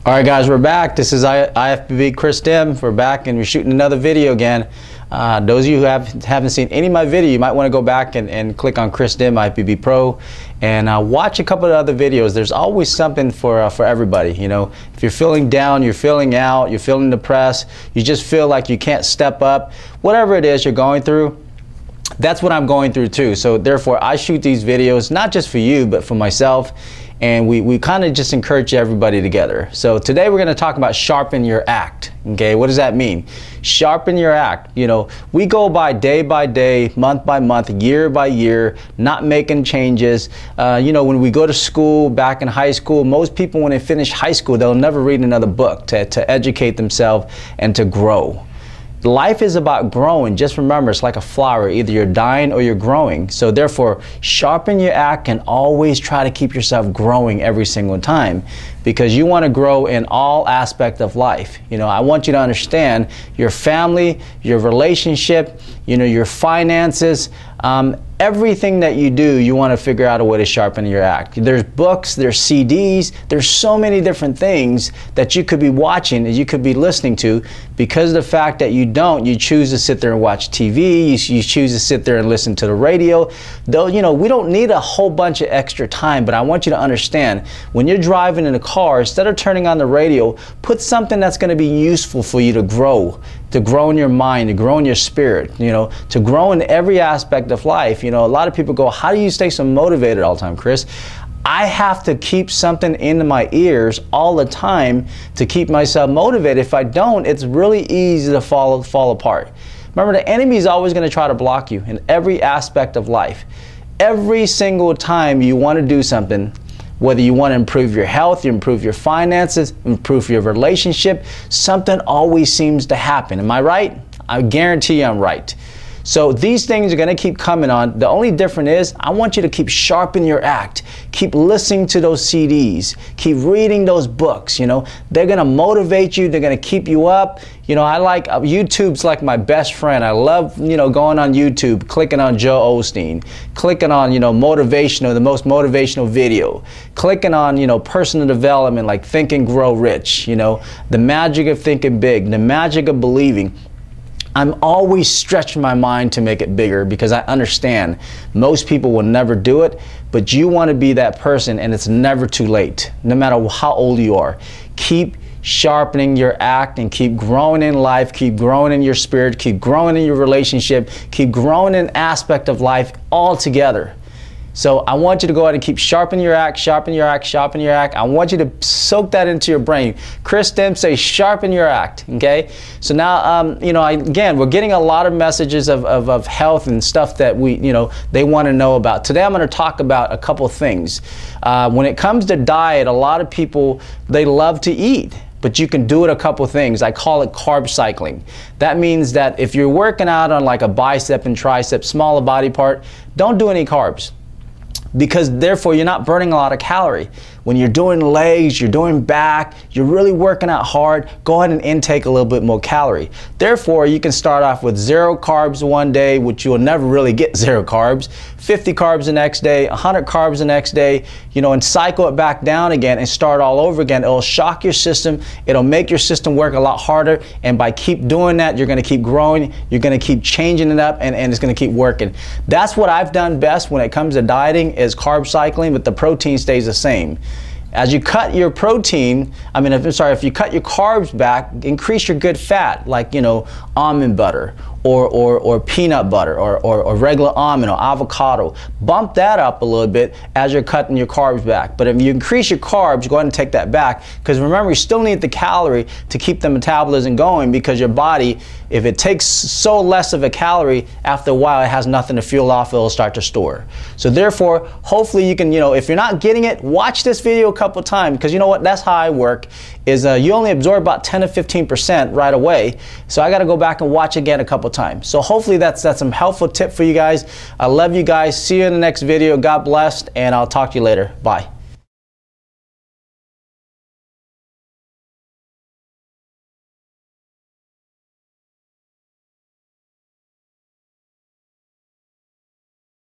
All right, guys, we're back. This is IFBB Kris. We're back and we're shooting another video again. Those of you who haven't seen any of my video, you might want to go back and click on Kris IFBB Pro and watch a couple of other videos. There's always something for everybody. You know, if you're feeling down, you're feeling out, you're feeling depressed, you just feel like you can't step up, whatever it is you're going through, that's what I'm going through too. So therefore, I shoot these videos not just for you, but for myself. And we kind of just encourage everybody together. So today we're going to talk about sharpen your act. Okay, what does that mean? Sharpen your act. You know, we go by day, month by month, year by year, not making changes. You know, when we go to school, back in high school, most people when they finish high school, they'll never read another book to educate themselves and to grow. Life is about growing. Just remember, it's like a flower. Either you're dying or you're growing. So therefore, sharpen your act and always try to keep yourself growing every single time, because you want to grow in all aspects of life. You know, I want you to understand your family, your relationship, you know, your finances, everything that you do, you want to figure out a way to sharpen your act. There's books, there's CDs, there's so many different things that you could be watching, that you could be listening to, because of the fact that you choose to sit there and watch TV, you choose to sit there and listen to the radio. Though, you know, we don't need a whole bunch of extra time, but I want you to understand, when you're driving in a car, instead of turning on the radio, put something that's going to be useful for you to grow in your mind, to grow in your spirit, you know, to grow in every aspect of life. You know, a lot of people go, how do you stay so motivated all the time, Kris? I have to keep something in my ears all the time to keep myself motivated. If I don't, it's really easy to fall apart. Remember, the enemy is always going to try to block you in every aspect of life. Every single time you want to do something, whether you want to improve your health, you improve your finances, improve your relationship, something always seems to happen. Am I right? I guarantee you I'm right. So these things are going to keep coming on. The only difference is I want you to keep sharpening your act. Keep listening to those CDs. Keep reading those books. You know, they're going to motivate you. They're going to keep you up. You know, I like YouTube's like my best friend. I love, you know, going on YouTube, clicking on Joe Osteen, clicking on, you know, motivational, the most motivational video, clicking on, you know, personal development like Think and Grow Rich, you know, the magic of thinking big, the magic of believing. I'm always stretching my mind to make it bigger, because I understand most people will never do it, but you want to be that person, and it's never too late, no matter how old you are. Keep sharpening your act and keep growing in life, keep growing in your spirit, keep growing in your relationship, keep growing in aspect of life all together. So I want you to go ahead and keep sharpening your act, sharpen your act, sharpen your act. I want you to soak that into your brain. Kris say sharpen your act, okay? So now, you know, again, we're getting a lot of messages of health and stuff that they want to know about. Today I'm going to talk about a couple things. When it comes to diet, a lot of people, they love to eat, but you can do it a couple things. I call it carb cycling. That means that if you're working out on like a bicep and tricep, smaller body part, don't do any carbs, because therefore you're not burning a lot of calorie. When you're doing legs, you're doing back, you're really working out hard, go ahead and intake a little bit more calorie. Therefore, you can start off with 0 carbs one day, which you'll never really get 0 carbs, 50 carbs the next day, 100 carbs the next day, you know, and cycle it back down again and start all over again. It'll shock your system, it'll make your system work a lot harder, and by keep doing that, you're gonna keep growing, you're gonna keep changing it up, and it's gonna keep working. That's what I've done best when it comes to dieting, is carb cycling, but the protein stays the same. As you cut your protein, if you cut your carbs back, increase your good fat, like, you know, almond butter or peanut butter or regular almond or avocado. Bump that up a little bit as you're cutting your carbs back. But if you increase your carbs, go ahead and take that back, because remember, you still need the calorie to keep the metabolism going, because your body, if it takes so less of a calorie, after a while it has nothing to fuel off, it'll start to store. So therefore, hopefully you can, you know, if you're not getting it, watch this video a couple times, because you know what, that's how I work, is you only absorb about 10 to 15% right away. So I got to go back and watch again a couple times. So hopefully that's some helpful tip for you guys. I love you guys. See you in the next video. God bless, and I'll talk to you later. Bye.